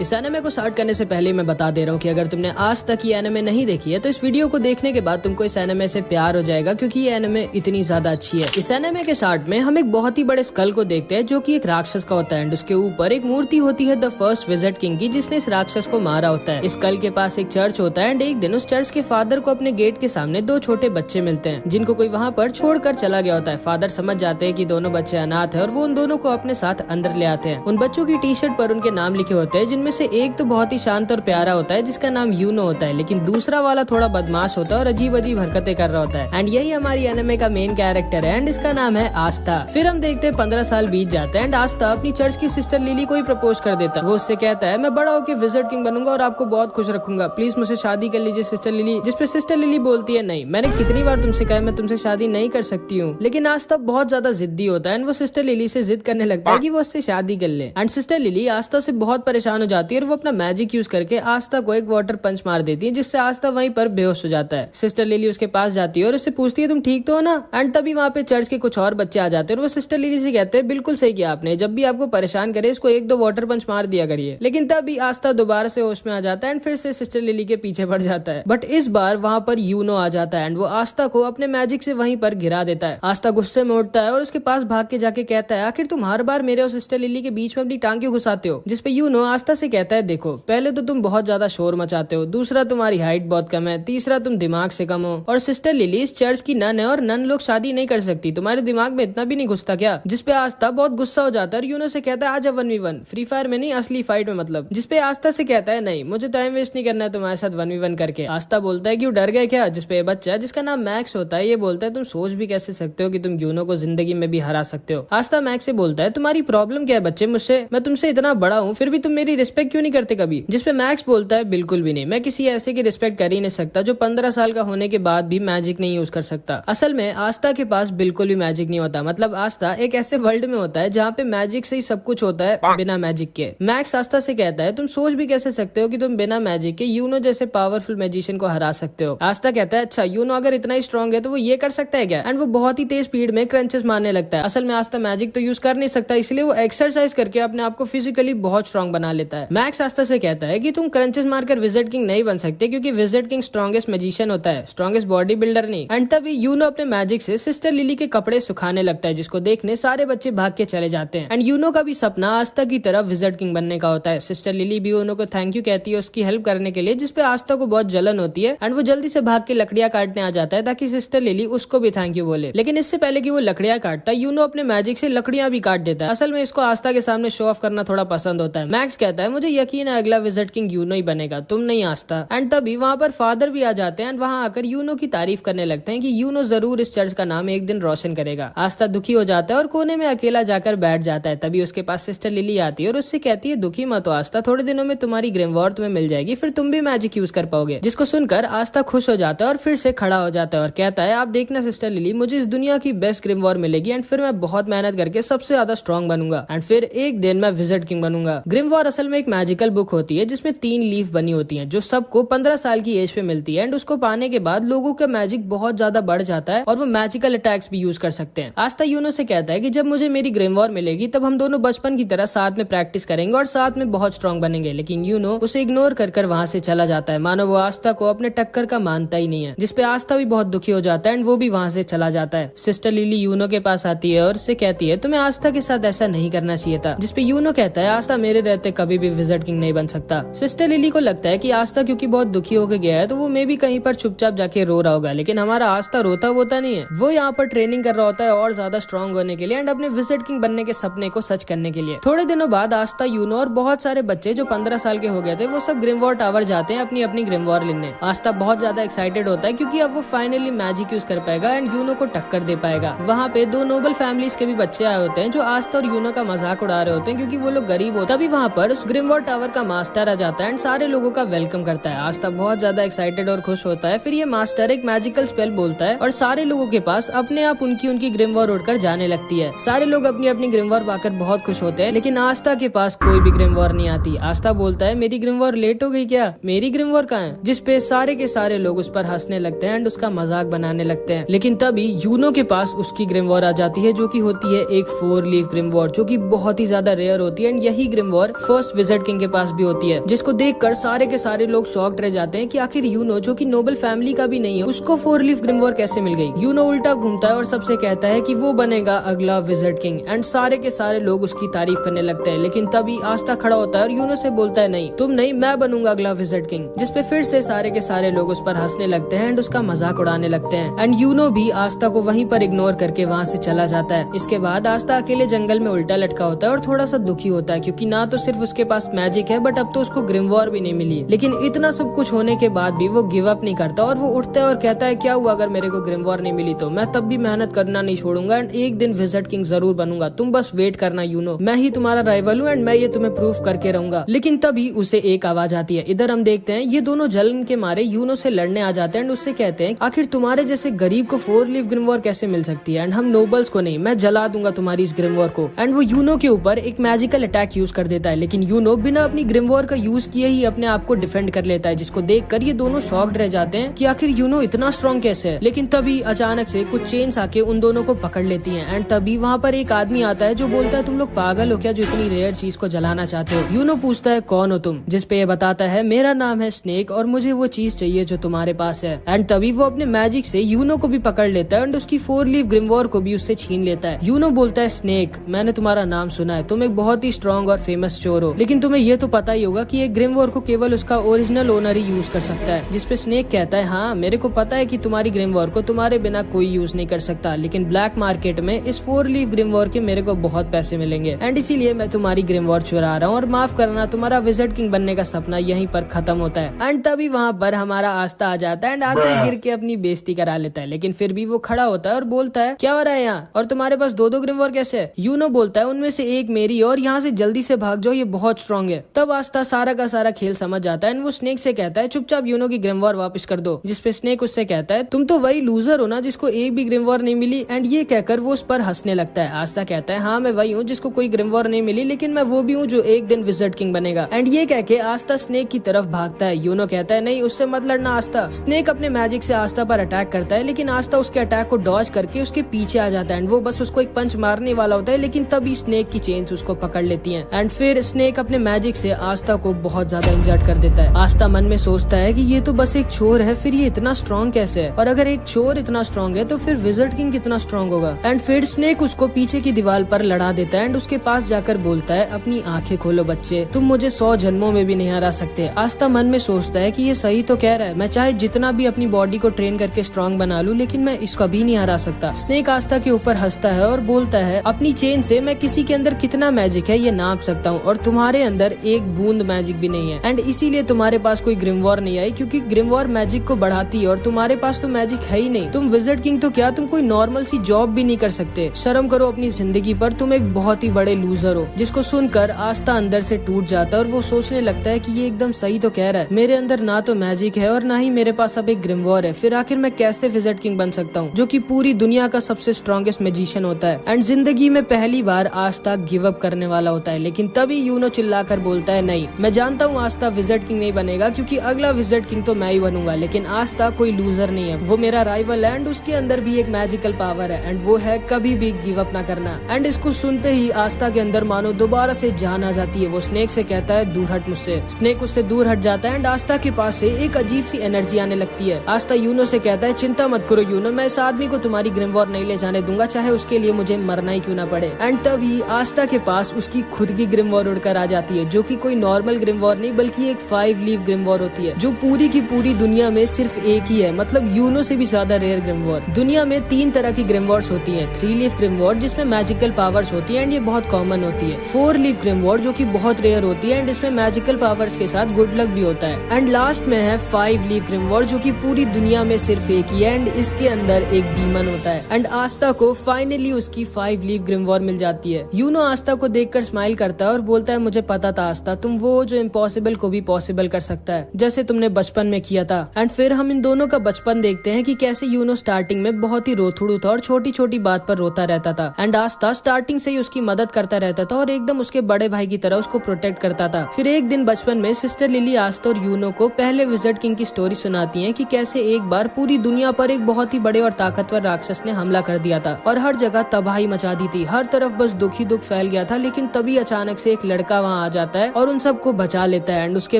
इस एनिमे को स्टार्ट करने से पहले मैं बता दे रहा हूँ कि अगर तुमने आज तक ये एनिमे नहीं देखी है तो इस वीडियो को देखने के बाद तुमको इस एनिमे से प्यार हो जाएगा, क्योंकि ये एनिमे इतनी ज्यादा अच्छी है। इस एनिमे के स्टार्ट में हम एक बहुत ही बड़े स्कल को देखते हैं जो कि एक राक्षस का होता है एंड उसके ऊपर एक मूर्ति होती है द फर्स्ट विजिट किंग की, जिसने इस राक्षस को मारा होता है। इस स्कल के पास एक चर्च होता है एंड एक दिन उस चर्च के फादर को अपने गेट के सामने दो छोटे बच्चे मिलते हैं जिनको कोई वहाँ पर छोड़कर चला गया होता है। फादर समझ जाते हैं कि दोनों बच्चे अनाथ है और वो उन दोनों को अपने साथ अंदर ले आते हैं। उन बच्चों की टी शर्ट पर उनके नाम लिखे होते हैं, जिनमें से एक तो बहुत ही शांत और प्यारा होता है जिसका नाम यूनो होता है, लेकिन दूसरा वाला थोड़ा बदमाश होता है और अजीब अजीब हरकतें कर रहा होता है। एंड यही हमारी एनिमे का मेन कैरेक्टर है एंड इसका नाम है आस्था। फिर हम देखते हैं 15 साल बीत जाते हैं एंड आस्था अपनी चर्च की सिस्टर लिली को ही प्रपोज कर देता है। वो उससे कहता है मैं बड़ा होकर विजिट किंग बनूंगा और आपको बहुत खुश रखूंगा, प्लीज मुझसे शादी कर लीजिए सिस्टर लिली। जिसपे सिस्टर लिली बोलती है नहीं, मैंने कितनी बार तुमसे कहा मैं तुमसे शादी नहीं कर सकती हूँ। लेकिन आस्था बहुत ज्यादा जिद्दी होता है एंड वो सिस्टर लिली से जिद करने लगता है कि वो उससे शादी कर ले। एंड सिस्टर लिली आस्था से बहुत परेशान हो जाती है और वो अपना मैजिक यूज करके आस्था को एक वाटर पंच मार देती है, जिससे आस्था वहीं पर बेहोश हो जाता है। सिस्टर लिली उसके पास जाती है और उससे पूछती है तुम ठीक तो हो ना। एंड तभी वहाँ पे चर्च के कुछ और बच्चे आ जाते हैं और वो सिस्टर लिली से कहते हैं बिल्कुल सही किया आपने, जब भी आपको परेशान करे इसको एक दो वाटर पंच मार दिया करिए। लेकिन तभी आस्था दोबारा से होश में आ जाता है एंड फिर से सिस्टर लिली के पीछे पड़ जाता है। बट इस बार वहाँ पर यूनो आ जाता है एंड वो आस्था को अपने मैजिक से वहीं पर गिरा देता है। आस्था गुस्से में उठता है और उसके पास भाग के जाके कहता है आखिर तुम हर बार मेरे और सिस्टर लिली के बीच में अपनी टांग क्यों घुसाते हो। जिसपे यूनो आस्था से कहता है देखो, पहले तो तुम बहुत ज्यादा शोर मचाते हो, दूसरा तुम्हारी हाइट बहुत कम है, तीसरा तुम दिमाग से कम हो, और सिस्टर लिली इस चर्च की नन है और नन लोग शादी नहीं कर सकती, तुम्हारे दिमाग में इतना भी नहीं घुसता क्या। जिसपे आस्था बहुत गुस्सा हो जाता है और यूनो से कहता है आजा 1v1, फ्री फायर में नहीं असली फाइट में मतलब। जिसपे आस्था से कहता है नहीं, मुझे टाइम वेस्ट नहीं करना है तुम्हारे साथ 1v1 करके। आस्था बोलता है क्यों डर गए क्या। जिसपे बच्चा जिसका नाम मैक्स होता है ये बोलता है तुम सोच भी कैसे सकते हो कि तुम यूनो को जिंदगी में भी हरा सकते हो। आस्था मैक्स से बोलता है तुम्हारी प्रॉब्लम क्या है बच्चे, मुझसे मैं तुमसे इतना बड़ा हूँ फिर भी तुम मेरी रिस्पेक्ट क्यों नहीं करते कभी। जिसपे मैक्स बोलता है बिल्कुल भी नहीं, मैं किसी ऐसे की रिस्पेक्ट कर ही नहीं सकता जो 15 साल का होने के बाद भी मैजिक नहीं यूज कर सकता। असल में आस्था के पास बिल्कुल भी मैजिक नहीं होता, मतलब आस्था एक ऐसे वर्ल्ड में होता है जहाँ पे मैजिक से ही सब कुछ होता है बिना मैजिक के। मैक्स आस्था से कहता है तुम सोच भी कैसे सकते हो कि तुम बिना मैजिक के यूनो जैसे पावरफुल मैजिशियन को हरा सकते हो। आस्था कहता है अच्छा यूनो अगर इतना ही स्ट्रॉन्ग है तो वो ये कर सकता है क्या। एंड वो बहुत ही तेज स्पीड में क्रंचेस मारने लगता है। असल में आस्था मैजिक तो यूज कर नहीं सकता, इसलिए वो एक्सरसाइज करके अपने आप को फिजिकली बहुत स्ट्रॉन्ग बना लेता है। मैक्स आस्था से कहता है कि तुम क्रंचेस मारकर विजिट किंग नहीं बन सकते, क्योंकि विजिट किंग स्ट्रॉन्गेस्ट मैजिशियन होता है, स्ट्रॉन्गेस्ट बॉडी बिल्डर नहीं। एंड तभी यूनो अपने मैजिक से सिस्टर लिली के कपड़े सुखाने लगता है, जिसको देखने सारे बच्चे भाग के चले जाते हैं। एंड यूनो का भी सपना आस्था की तरह विजिट किंग बनने का होता है। सिस्टर लिली भी यूनो को थैंक यू कहती है उसकी हेल्प करने के लिए, जिसपे आस्था को बहुत जलन होती है एंड वो जल्दी से भाग के लकड़ियां काटने आ जाता है ताकि सिस्टर लिली उसको भी थैंक यू बोले। लेकिन इससे पहले कि वो लकड़ियां काटता है यूनो अपने मैजिक से लकड़ियां भी काट देता है। असल में इसको आस्था के सामने शो ऑफ करना थोड़ा पसंद होता है। मैक्स कहता है मुझे यकीन है अगला विजिट किंग यूनो ही बनेगा, तुम नहीं आस्था। एंड तभी वहाँ पर फादर भी आ जाते हैं एंड वहाँ आकर यूनो की तारीफ करने लगते हैं कि यूनो जरूर इस चर्च का नाम एक दिन रोशन करेगा। आस्था दुखी हो जाता है और कोने में अकेला जाकर बैठ जाता है। तभी उसके पास सिस्टर लिली आती है और उससे कहती है दुखी मत हो आस्था, थोड़े दिनों में तुम्हारी ग्रिमवॉर तुम्हें मिल जाएगी, फिर तुम भी मैजिक यूज कर पाओगे। जिसको सुनकर आस्था खुश हो जाता है और फिर से खड़ा हो जाता है और कहता है आप देखना सिस्टर लिली, मुझे इस दुनिया की बेस्ट ग्रिमवॉर मिलेगी एंड फिर मैं बहुत मेहनत करके सबसे ज्यादा स्ट्रॉन्ग बनूंगा एंड फिर एक दिन मैं विजिट किंग बनूंगा। ग्रिमवॉर असल में एक मैजिकल बुक होती है जिसमें 3 लीफ बनी होती है जो सबको 15 साल की एज पे मिलती है एंड उसको पाने के बाद लोगों का मैजिक बहुत ज्यादा बढ़ जाता है और वो मैजिकल अटैक्स भी यूज कर सकते हैं। आस्था यूनो से कहता है कि जब मुझे मेरी ग्रिमवॉर मिलेगी तब हम दोनों बचपन की तरह साथ में प्रैक्टिस करेंगे और साथ में बहुत स्ट्रॉन्ग बनेंगे। लेकिन यूनो उसे इग्नोर कर वहाँ से चला जाता है, मानो वो आस्था को अपने टक्कर का मानता ही नहीं है। जिसपे आस्था भी बहुत दुखी हो जाता है एंड वो भी वहाँ से चला जाता है। सिस्टर लिली यूनो के पास आती है और उससे कहती है तुम्हें आस्था के साथ ऐसा नहीं करना चाहिए था। जिसपे यूनो कहता है आस्था मेरे रहते कभी भी विजिट किंग नहीं बन सकता। सिस्टर लिली को लगता है कि आस्था क्योंकि बहुत दुखी होकर गया है तो वो मे भी कहीं पर चुपचाप जाके रो रहा होगा, लेकिन हमारा आस्था रोता होता नहीं है, वो यहाँ पर ट्रेनिंग कर रहा होता है और ज्यादा स्ट्रॉन्ग होने के लिए एंड अपने विजिट किंग बनने के सपने को सच करने के लिए। थोड़े दिनों बाद आस्था यूनो और बहुत सारे बच्चे जो 15 साल के हो गए थे वो सब ग्रिमवॉर टावर जाते हैं अपनी अपनी ग्रिमवॉर लेने। आस्था बहुत ज्यादा एक्साइटेड होता है क्योंकि अब वो फाइनली मैजिक यूज कर पाएगा एंड यूनो को टक्कर दे पाएगा। वहाँ पे 2 नोबल फैमिलीज के भी बच्चे आए होते हैं जो आस्था और यूनो का मजाक उड़ा रहे होते हैं क्योंकि वो लोग गरीब होता। तभी वहाँ पर उस ग्रिमवॉर टावर का मास्टर आ जाता है एंड सारे लोगों का वेलकम करता है। आस्था बहुत ज्यादा एक्साइटेड और खुश होता है। फिर ये मास्टर एक मैजिकल स्पेल बोलता है और सारे लोगों के पास अपने आप उनकी ग्रिमवॉर उड़कर जाने लगती है। सारे लोग अपनी अपनी ग्रिमवॉर पाकर बहुत खुश होते हैं, लेकिन आस्था के पास कोई भी ग्रिमवॉर नहीं आती। आस्था बोलता है मेरी ग्रिमवॉर लेट हो गई क्या, मेरी ग्रिमवॉर कहाँ है। जिसपे सारे के सारे लोग उस पर हंसने लगते हैं एंड उसका मजाक बनाने लगते हैं। लेकिन तभी यूनो के पास उसकी ग्रिमवॉर आ जाती है जो कि होती है एक 4 लीफ ग्रिमवॉर जो कि बहुत ही ज्यादा रेयर होती है एंड यही ग्रिमवॉर फर्स्ट विज़र्ड किंग के पास भी होती है, जिसको देखकर सारे के सारे लोग शॉक्ड रह जाते हैं कि आखिर यूनो जो कि नोबल फैमिली का भी नहीं है उसको 4 लीफ ग्रिमवॉर कैसे मिल गई। यूनो उल्टा घूमता है और सबसे कहता है कि वो बनेगा अगला विज़र्ड किंग एंड सारे के सारे लोग उसकी तारीफ करने लगते हैं। लेकिन तभी आस्था खड़ा होता है और यूनो से बोलता है नहीं तुम नहीं, मैं बनूंगा अगला विज़र्ड किंग, जिसपे फिर से सारे के सारे लोग उस पर हंसने लगते हैं एंड उसका मजाक उड़ाने लगते हैं एंड यूनो भी आस्था को वहीं पर इग्नोर करके वहाँ से चला जाता है। इसके बाद आस्था अकेले जंगल में उल्टा लटका होता है और थोड़ा सा दुखी होता है क्योंकि ना तो सिर्फ उसके पास मैजिक है बट अब तो उसको ग्रिमवॉर भी नहीं मिली। लेकिन इतना सब कुछ होने के बाद भी वो गिव अप नहीं करता और वो उठता है और कहता है क्या हुआ अगर मेरे को ग्रिमवॉर नहीं मिली तो मैं तब भी मेहनत करना नहीं छोड़ूंगा एंड एक दिन विज़र्ड किंग जरूर बनूंगा, तुम बस वेट करना यूनो, मैं ही तुम्हारा राइवल हूँ एंड मैं ये तुम्हें प्रूफ करके रहूंगा। लेकिन तभी उसे एक आवाज आती है। इधर हम देखते हैं ये दोनों जलन के मारे यूनो से लड़ने आ जाते हैं एंड उससे कहते हैं आखिर तुम्हारे जैसे गरीब को 4 लीफ ग्रिमवॉर कैसे मिल सकती है एंड हम नोबल्स को नहीं, मैं जला दूंगा तुम्हारी इस ग्रिमवॉर को। एंड वो यूनो के ऊपर एक मैजिकल अटैक यूज कर देता है, लेकिन यूनो बिना अपनी ग्रिमवॉर का यूज किए ही अपने आप को डिफेंड कर लेता है, जिसको देखकर ये दोनों शॉक्ड रह जाते हैं कि आखिर यूनो इतना स्ट्रॉन्ग कैसे है। लेकिन तभी अचानक से कुछ चेन्स आके उन दोनों को पकड़ लेती हैं एंड तभी वहाँ पर एक आदमी आता है जो बोलता है तुम लोग पागल हो क्या जो इतनी रेयर चीज को जलाना चाहते हो। यूनो पूछता है कौन हो तुम, जिसपे ये बताता है मेरा नाम है स्नेक और मुझे वो चीज चाहिए जो तुम्हारे पास है। एंड तभी वो अपने मैजिक से यूनो को भी पकड़ लेता है एंड उसकी 4 लीफ ग्रिमवॉर को भी उससे छीन लेता है। यूनो बोलता है स्नेक मैंने तुम्हारा नाम सुना है, तुम एक बहुत ही स्ट्रॉन्ग और फेमस चोर हो, लेकिन तुम्हें ये तो पता ही होगा कि एक ग्रिमवॉर को केवल उसका ओरिजिनल ओनर ही यूज कर सकता है। जिसपे स्नेक कहता है हाँ मेरे को पता है कि तुम्हारी ग्रिमवॉर को तुम्हारे बिना कोई यूज नहीं कर सकता, लेकिन ब्लैक मार्केट में इस 4 लीफ ग्रिमवॉर के मेरे को बहुत पैसे मिलेंगे एंड इसीलिए मैं तुम्हारी ग्रिमवॉर चुरा रहा हूँ और माफ करना तुम्हारा विज़र्ड किंग बनने का सपना यहीं पर खत्म होता है। एंड तभी वहाँ पर हमारा आस्था आ जाता है एंड आते ही गिर के अपनी बेइज्जती करा लेता है, लेकिन फिर भी वो खड़ा होता है और बोलता है क्या हो रहा है यहाँ और तुम्हारे पास 2-2 ग्रिमवॉर कैसे है। यूनो बोलता है उनमें से एक मेरी और यहाँ से जल्दी से भाग जाओ, ये बहुत स्ट्रॉन्ग है। तब आस्था सारा का सारा खेल समझ जाता है एंड वो स्नेक से कहता है चुपचाप यूनो की ग्रिमवॉर वापस कर दो, जिसपे स्नेक उससे कहता है तुम तो वही लूजर हो ना जिसको एक भी ग्रिमवॉर नहीं मिली। एंड ये कहकर वो उस पर हंसने लगता है। आस्था कहता है हाँ मैं वही हूँ जिसको कोई ग्रिमवॉर नहीं मिली, लेकिन मैं वो भी हूँ जो एक दिन विज़र्ड किंग बनेगा। एंड ये कह के आस्था स्नेक की तरफ भागता है। यूनो कहता है नहीं उससे मत लड़ना आस्था। स्नेक अपने मैजिक से आस्था पर अटैक करता है, लेकिन आस्था उसके अटैक को डॉज करके उसके पीछे आ जाता है एंड वो बस उसको एक पंच मारने वाला होता है, लेकिन तभी स्नेक की चेन्स उसको पकड़ लेती हैं एंड फिर स्नेक अपने मैजिक से आस्था को बहुत ज्यादा इंजर्ड कर देता है। आस्था मन में सोचता है कि ये तो बस एक चोर है, फिर ये इतना स्ट्रॉन्ग कैसे है, और अगर एक चोर इतना स्ट्रॉन्ग है तो फिर विज़र्ड किंग कितना स्ट्रॉन्ग होगा। एंड फिर स्नेक उसको पीछे की दीवार पर लड़ा देता है एंड उसके पास जाकर बोलता है अपनी आंखें खोलो बच्चे, तुम मुझे 100 जन्मों में भी नहीं हरा सकते। आस्था मन में सोचता है कि ये सही तो कह रहा है, मैं चाहे जितना भी अपनी बॉडी को ट्रेन करके स्ट्रॉन्ग बना लूं, लेकिन मैं इसको भी नहीं हरा सकता। स्नेक आस्था के ऊपर हंसता है और बोलता है अपनी चेन से मैं किसी के अंदर कितना मैजिक है ये नाप सकता हूँ, और तुम्हारे अंदर एक बूंद मैजिक भी नहीं है एंड इसीलिए तुम्हारे पास कोई ग्रिमवॉर नहीं आई, क्योंकि ग्रिमवॉर मैजिक को बढ़ाती है और तुम्हारे पास तो मैजिक है ही नहीं। तुम विज़र्ड किंग तो क्या, तुम कोई नॉर्मल सी जॉब भी नहीं कर सकते। शर्म करो अपनी जिंदगी पर, तुम एक बहुत ही बड़े लूजर हो। जिसको सुनकर आस्था अंदर से टूट जाता है और वो सोचने लगता है कि ये एकदम सही तो कह रहा है, मेरे अंदर ना तो मैजिक है और ना ही मेरे पास अब एक ग्रिमवॉर है, फिर आखिर मैं कैसे विज़र्ड किंग बन सकता हूँ जो कि पूरी दुनिया का सबसे स्ट्रॉन्गेस्ट मैजिशियन होता है। एंड जिंदगी में पहली बार आस्था गिव अप करने वाला होता है, लेकिन तभी यूनो चिल्लाकर बोलता है नहीं, मैं जानता हूँ आस्था विज़र्ड किंग नहीं बनेगा, क्योंकि अगला विज़र्ड किंग तो मैं ही बनूंगा, लेकिन आस्था कोई लूजर नहीं है, वो मेरा राइवल है एंड उसके अंदर भी एक मैजिकल पावर है एंड वो है कभी भी गिव अप ना करना। एंड इसको सुनते ही आस्था के अंदर मानो दोबारा से जान आ जाती है। वो स्नेक से कहता है दूर हट मुझसे। स्नेक उससे दूर हट जाता है एंड आस्था के पास से एक अजीब सी एनर्जी आने लगती है। आस्था यूनो से कहता है चिंता मत करो यूनो, मैं इस आदमी को तुम्हारी ग्रिमवॉर नहीं ले जाने दूंगा, चाहे उसके लिए मुझे मरना ही क्यों ना पड़े। एंड तभी आस्था के पास उसकी खुद की ग्रिमवॉर उड़कर आ जाती है, जो कि कोई नॉर्मल ग्रिमवॉर नहीं बल्कि एक 5 लीफ ग्रिमवॉर होती है, जो पूरी की पूरी दुनिया में सिर्फ एक ही है, मतलब यूनो से भी ज्यादा रेयर ग्रिमवॉर। दुनिया में 3 तरह की ग्रिमवॉर्स होती हैं। 3 लीफ ग्रिमवॉर जिसमें मैजिकल पावर्स होती है एंड ये बहुत कॉमन होती है। 4 लीफ ग्रिमवॉर जो कि बहुत रेयर होती है एंड इसमें मैजिकल पावर्स के साथ गुड लक भी होता है। एंड लास्ट में है 5 लीफ ग्रिमवॉर जो कि पूरी दुनिया में सिर्फ एक ही है एंड इसके अंदर एक डीमन होता है। एंड आस्था को फाइनली उसकी 5 लीफ ग्रिमवॉर मिल जाती है। यूनो आस्था को देखकर स्माइल करता है और बोलता है मुझे पता था आस्था, तुम वो जो इम्पॉसिबल को भी पॉसिबल कर सकता है, जैसे तुमने बचपन में किया था। एंड फिर हम इन दोनों का बचपन देखते हैं कि कैसे यूनो स्टार्टिंग में बहुत ही रोथुड़ू था और छोटी छोटी बात पर रोता रहता था एंड आस्था स्टार्टिंग से ही उसकी मदद करता रहता था और एकदम उसके बड़े भाई की तरह उसको प्रोटेक्ट करता था। फिर एक दिन बचपन में सिस्टर लिली आस्था और यूनो को पहले विज़र्ड किंग की स्टोरी सुनाती है कि कैसे एक बार पूरी दुनिया पर एक बहुत ही बड़े और ताकतवर राक्षस ने हमला कर दिया था और हर जगह तबाही मचा दी थी। हर तरफ बस दुख ही दुख फैल गया था, लेकिन तभी अचानक से एक लड़का वहाँ वहाँ आ जाता है और उन सबको बचा लेता है। एंड उसके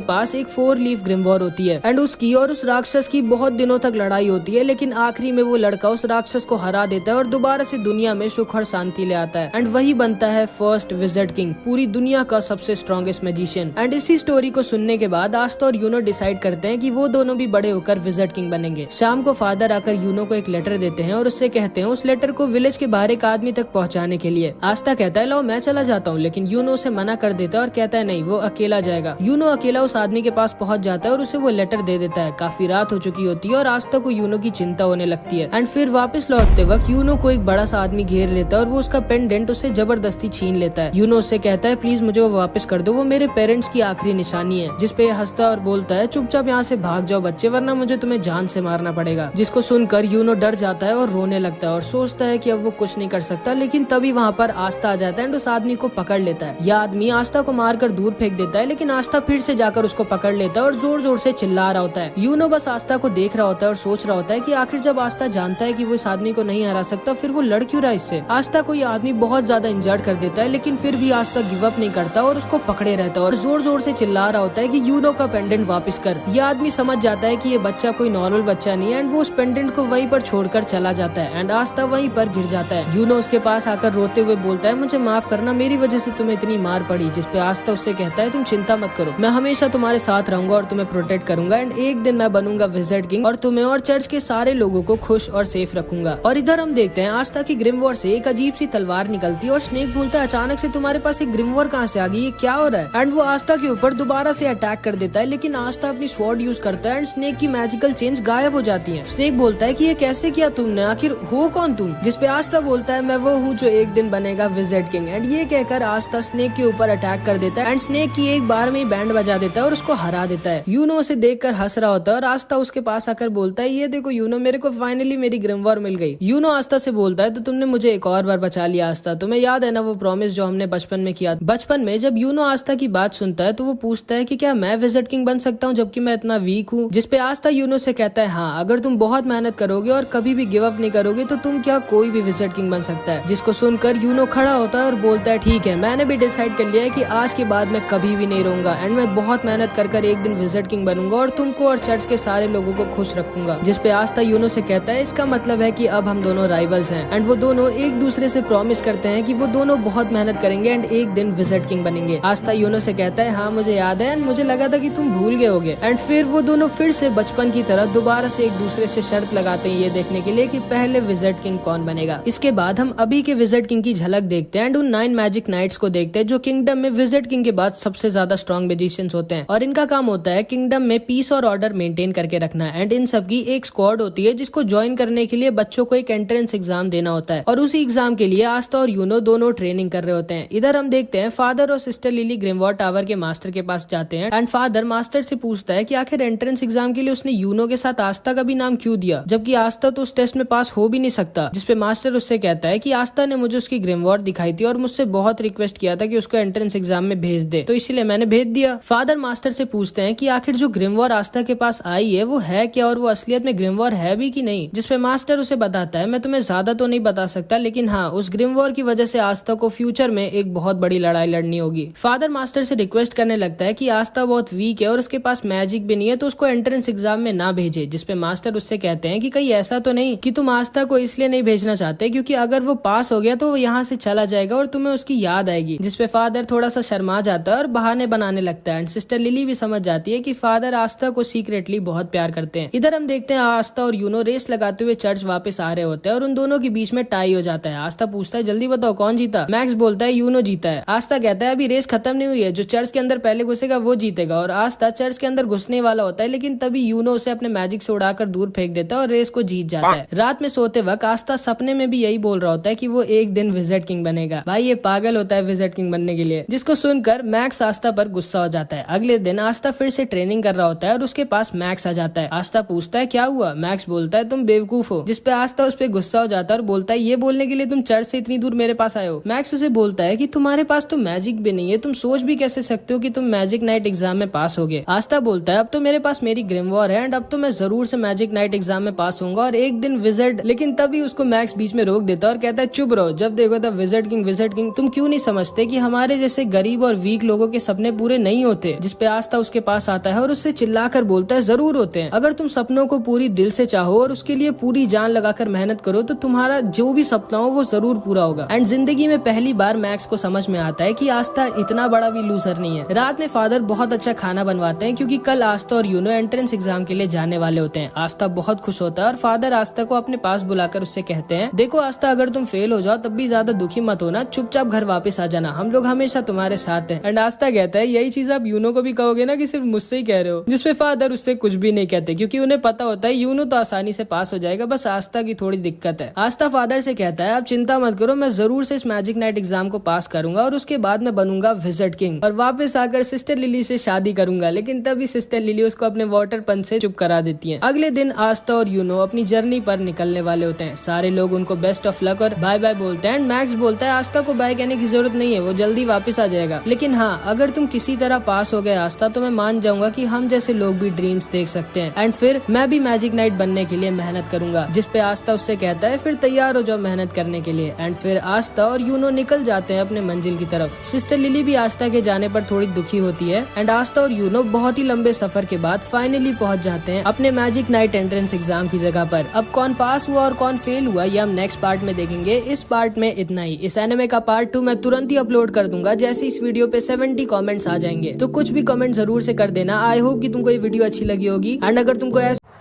पास एक 4 लीफ ग्रिमवॉर होती है एंड उसकी और उस राक्षस की बहुत दिनों तक लड़ाई होती है, लेकिन आखिरी में वो लड़का उस राक्षस को हरा देता है और दोबारा से दुनिया में सुख और शांति ले आता है। एंड वही बनता है फर्स्ट विज़ार्ड किंग, पूरी दुनिया का सबसे स्ट्रॉन्गेस्ट मैजिशियन। एंड इसी स्टोरी को सुनने के बाद आस्था और यूनो डिसाइड करते हैं कि वो दोनों भी बड़े होकर विज़ार्ड किंग बनेंगे। शाम को फादर आकर यूनो को एक लेटर देते हैं और उससे कहते हैं उस लेटर को विलेज के बाहर एक आदमी तक पहुँचाने के लिए। आस्था कहता है लो मैं चला जाता हूँ, लेकिन यूनो उसे मना कर देता है और कहता है नहीं, वो अकेला जाएगा। यूनो अकेला उस आदमी के पास पहुँच जाता है और उसे वो लेटर दे देता है। काफी रात हो चुकी होती है और आस्था को यूनो की चिंता होने लगती है। एंड फिर वापस लौटते वक्त यूनो को एक बड़ा सा आदमी घेर लेता है और वो उसका पेंडेंट उससे जबरदस्ती छीन लेता है। यूनो उससे कहता है प्लीज मुझे वो वापस कर दो, वो मेरे पेरेंट्स की आखिरी निशानी है। जिसपे हंसता और बोलता है चुपचाप यहाँ से भाग जाओ बच्चे, वरना मुझे तुम्हें जान से मारना पड़ेगा। जिसको सुनकर यूनो डर जाता है और रोने लगता है और सोचता है कि अब वो कुछ नहीं कर सकता, लेकिन तभी वहाँ पर आस्था आ जाता है एंड उस आदमी को पकड़ लेता है। यह आदमी आस्था को मारकर दूर फेंक देता है, लेकिन आस्था फिर से जाकर उसको पकड़ लेता है और जोर जोर से चिल्ला रहा होता है। यूनो बस आस्था को देख रहा होता है और सोच रहा होता है कि आखिर जब आस्था जानता है कि वो इस आदमी को नहीं हरा सकता, फिर वो लड़ क्यों रहा इससे। आस्था को ये आदमी बहुत ज्यादा इंजर्ड कर देता है, लेकिन फिर भी आस्था गिव अप नहीं करता और उसको पकड़े रहता है और जोर जोर से चिल्ला रहा होता है कि यूनो का पेंडेंट वापस कर। ये आदमी समझ जाता है कि ये बच्चा कोई नॉर्मल बच्चा नहीं है एंड वो उस पेंडेंट को वहीं पर छोड़कर चला जाता है एंड आस्था वहीं पर गिर जाता है। यूनो उसके पास आकर रोते हुए बोलता है मुझे माफ करना, मेरी वजह से तुम्हें इतनी मार पड़ी। जिसपे आस्था उससे कहता है तुम चिंता मत करो, मैं हमेशा तुम्हारे साथ रहूंगा और तुम्हें प्रोटेक्ट करूंगा एंड एक दिन मैं बनूंगा विज़ार्ड किंग और तुम्हें और चर्च के सारे लोगों को खुश और सेफ रखूंगा। और इधर हम देखते हैं आस्था की ग्रिमवॉर से एक अजीब सी तलवार निकलती है और स्नेक बोलता है अचानक से तुम्हारे पास एक ग्रिमवॉर कहाँ से आ गई, ये क्या हो रहा है। एंड वो आस्था के ऊपर दोबारा से अटैक कर देता है, लेकिन आस्था अपनी स्वॉर्ड यूज करता है एंड स्नेक की मैजिकल चेंज गायब हो जाती है। स्नेक बोलता है कि ये कैसे किया तुमने, आखिर हो कौन तुम। जिसपे आस्था बोलता है मैं वो हूँ जो एक दिन बनेगा विज़ार्ड किंग। एंड ये कहकर आस्था स्नेक के ऊपर अटैक कर देता है एंड स्नेक की एक बार में बैंड बजा देता है और उसको हरा देता है। यूनो उसे देखकर हंस रहा होता है और आस्था उसके पास आकर बोलता है ये देखो यूनो, मेरे को फाइनली मेरी ग्रिमवॉर मिल गई। यूनो आस्था से बोलता है तो तुमने मुझे एक और बार बचा लिया आस्था, तुम्हें याद है ना वो प्रॉमिस जो हमने बचपन में किया। बचपन में जब यूनो आस्था की बात सुनता है तो वो पूछता है कि क्या मैं विज़ार्ड किंग बन सकता हूँ जबकि मैं इतना वीक हूँ। जिसपे आस्था यूनो से कहता है हाँ, अगर तुम बहुत मेहनत करोगे और कभी भी गिव अप नहीं करोगे तो तुम क्या कोई भी विज़ार्ड किंग बन सकता है। जिसको सुनकर यूनो खड़ा होता है और बोलता है ठीक है, मैंने भी डिसाइड कर लिया है कि आज के बाद मैं कभी भी नहीं रहूंगा एंड मैं बहुत मेहनत कर एक दिन विज़ार्ड किंग बनूंगा और तुमको और चर्च के सारे लोगों को खुश रखूंगा। जिसपे आस्था यूनो से कहता है इसका मतलब है कि अब हम दोनों राइवल्स हैं। एंड वो दोनों एक दूसरे से प्रॉमिस करते हैं कि वो दोनों बहुत मेहनत करेंगे एंड एक दिन विज़ार्ड किंग बनेंगे। आस्था यूनो से कहता है हाँ मुझे याद है एंड मुझे लगा था कि तुम भूल गए होगे। एंड फिर वो दोनों फिर से बचपन की तरह दोबारा से एक दूसरे से शर्त लगाते हैं ये देखने के लिए कि पहले विज़ार्ड किंग कौन बनेगा। इसके बाद हम अभी के विज़ार्ड किंग की झलक देखते हैं एंड उन 9 मैजिक नाइट्स को देखते हैं जो किंगडम में विज़ार्ड किंग के बाद सबसे ज्यादा स्ट्रॉन्ग मैजिशियंस होते हैं और इनका काम होता है किंगडम में पीस और ऑर्डर मेंटेन करके रखना। एंड इन सबकी एक स्क्वाड होती है जिसको ज्वाइन करने के लिए बच्चों को एक एंट्रेंस एग्जाम देना होता है और उसी एग्जाम के लिए आस्था और यूनो दोनों ट्रेनिंग कर रहे होते हैं। इधर हम देखते हैं फादर और सिस्टर लिली ग्रिमवॉर टावर के मास्टर के पास जाते हैं एंड फादर मास्टर से पूछता है कि आखिर एंट्रेंस एग्जाम के लिए उसने यूनो के साथ आस्था का भी नाम क्यों दिया, जबकि आस्था तो उस टेस्ट में पास हो भी नहीं सकता। जिसपे मास्टर उससे कहता है कि आस्था ने मुझे उसकी ग्रिमवॉर दिखाई थी और मुझसे बहुत रिक्वेस्ट किया था कि उसको एंट्रेंस एग्जाम में भेज दे, तो इसलिए मैंने भेज दिया। फादर मास्टर से पूछते हैं कि आखिर जो ग्रिमवॉर आस्था के पास आई है वो है क्या और वो असलियत में ग्रिमवॉर है भी कि नहीं। जिसपे मास्टर उसे बताता है मैं तुम्हें ज्यादा तो नहीं बता सकता, लेकिन हाँ उस ग्रिमवॉर की वजह से आस्था को फ्यूचर में एक बहुत बड़ी लड़ाई लड़नी होगी। फादर मास्टर से रिक्वेस्ट करने लगता है कि आस्था बहुत वीक है और उसके पास मैजिक भी नहीं है तो उसको एंट्रेंस एग्जाम में ना भेजे। जिसपे मास्टर उससे कहते हैं कि कहीं ऐसा तो नहीं कि तुम आस्था को इसलिए नहीं भेजना चाहते क्योंकि अगर वो पास हो गया तो वो यहाँ से चला जाएगा और तुम्हें उसकी याद आएगी। जिसपे फादर थोड़ा सा शर्मा जाता है और बहाने बनाने लगता है एंड सिस्टर लिली भी समझ जाती है कि फादर आस्था को सीक्रेटली बहुत प्यार करते हैं। इधर हम देखते हैं आस्था और यूनो रेस लगाते हुए चर्च वापस आ रहे होते हैं और उन दोनों के बीच में टाई हो जाता है। आस्था पूछता है जल्दी बताओ कौन जीता। मैक्स बोलता है यूनो जीता है। आस्था कहता है अभी रेस खत्म नहीं हुई है, जो चर्च के अंदर पहले घुसेगा वो जीतेगा। और आस्था चर्च के अंदर घुसने वाला होता है, लेकिन तभी यूनो उसे अपने मैजिक से उड़ाकर दूर फेंक देता है और रेस को जीत जाता है। रात में सोते वक्त आस्था सपने में भी यही बोल रहा होता है कि वो एक दिन विज़ार्ड किंग बनेगा। भाई ये पागल होता है विज़ार्ड किंग बनने के लिए। जिसको सुनकर मैक्स आस्था पर गुस्सा हो जाता है। अगले दिन आस्था फिर से ट्रेनिंग कर रहा होता है और उसके पास मैक्स आ जाता है। आस्था पूछता है क्या हुआ। मैक्स बोलता है तुम बेवकूफ हो। जिसपे आस्था उस पर गुस्सा हो जाता है और बोलता है ये बोलने के लिए तुम चर्च से इतनी दूर मेरे पास आए हो। मैक्स उसे बोलता है कि तुम्हारे पास तो मैजिक भी नहीं है, तुम सोच भी कैसे सकते हो कि तुम मैजिक नाइट एग्जाम में पास होगे। आस्था बोलता है अब तो मेरे पास मेरी ग्रिमवॉर है एंड अब तो मैं जरूर से मैजिक नाइट एग्जाम में पास होऊंगा और एक दिन विज़ार्ड। लेकिन तभी उसको मैक्स बीच में रोक देता है और कहता है चुप रहो, जब देखो तब विज़ार्ड किंग तुम क्यों नहीं समझते कि हमारे जैसे गरीब गरीब और वीक लोगों के सपने पूरे नहीं होते, जिसपे आस्था उसके पास आता है और उससे चिल्लाकर बोलता है जरूर होते हैं। अगर तुम सपनों को पूरी दिल से चाहो और उसके लिए पूरी जान लगाकर मेहनत करो तो तुम्हारा जो भी सपना हो वो जरूर पूरा होगा। एंड जिंदगी में पहली बार मैक्स को समझ में आता है कि आस्था इतना बड़ा भी लूजर नहीं है। रात में फादर बहुत अच्छा खाना बनवाते हैं क्योंकि कल आस्था और यूनो एंट्रेंस एग्जाम के लिए जाने वाले होते हैं। आस्था बहुत खुश होता है और फादर आस्था को अपने पास बुलाकर उससे कहते हैं, देखो आस्था, अगर तुम फेल हो जाओ तब भी ज्यादा दुखी मत होना, चुपचाप घर वापस आ जाना, हम लोग हमेशा तुम्हारे साथ हैं। एंड आस्था कहता है, यही चीज आप यूनो को भी कहोगे ना कि सिर्फ मुझसे ही कह रहे हो? जिसपे फादर उससे कुछ भी नहीं कहते क्योंकि उन्हें पता होता है यूनो तो आसानी से पास हो जाएगा, बस आस्था की थोड़ी दिक्कत है। आस्था फादर से कहता है, आप चिंता मत करो, मैं जरूर से इस मैजिक नाइट एग्जाम को पास करूंगा और उसके बाद मैं बनूंगा विज़र्ड किंग और वापस आकर सिस्टर लिली से शादी करूंगा। लेकिन तभी सिस्टर लिली उसको अपने वाटर पंच से चुप करा देती है। अगले दिन आस्था और यूनो अपनी जर्नी पर निकलने वाले होते हैं। सारे लोग उनको बेस्ट ऑफ लक और बाय बाय बोलते हैं। मैक्स बोलता है, आस्था को बाय कहने की जरूरत नहीं है, वो जल्दी वापस आ जाएगा। लेकिन हाँ, अगर तुम किसी तरह पास हो गए आस्था तो मैं मान जाऊंगा कि हम जैसे लोग भी ड्रीम्स देख सकते हैं एंड फिर मैं भी मैजिक नाइट बनने के लिए मेहनत करूंगा। जिसपे आस्था उससे कहता है, फिर तैयार हो जाओ मेहनत करने के लिए। एंड फिर आस्था और यूनो निकल जाते हैं अपने मंजिल की तरफ। सिस्टर लिली भी आस्था के जाने पर थोड़ी दुखी होती है एंड आस्था और यूनो बहुत ही लंबे सफर के बाद फाइनली पहुंच जाते हैं अपने मैजिक नाइट एंट्रेंस एग्जाम की जगह पर। अब कौन पास हुआ और कौन फेल हुआ ये हम नेक्स्ट पार्ट में देखेंगे। इस पार्ट में इतना ही। इस एनिमे का पार्ट 2 मैं तुरंत ही अपलोड कर दूंगा जैसे इस वीडियो पे 70 कमेंट्स आ जाएंगे, तो कुछ भी कमेंट जरूर से कर देना। आई होप कि तुमको ये वीडियो अच्छी लगी होगी एंड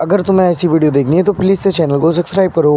अगर तुम्हें ऐसी वीडियो देखनी है तो प्लीज से चैनल को सब्सक्राइब करो।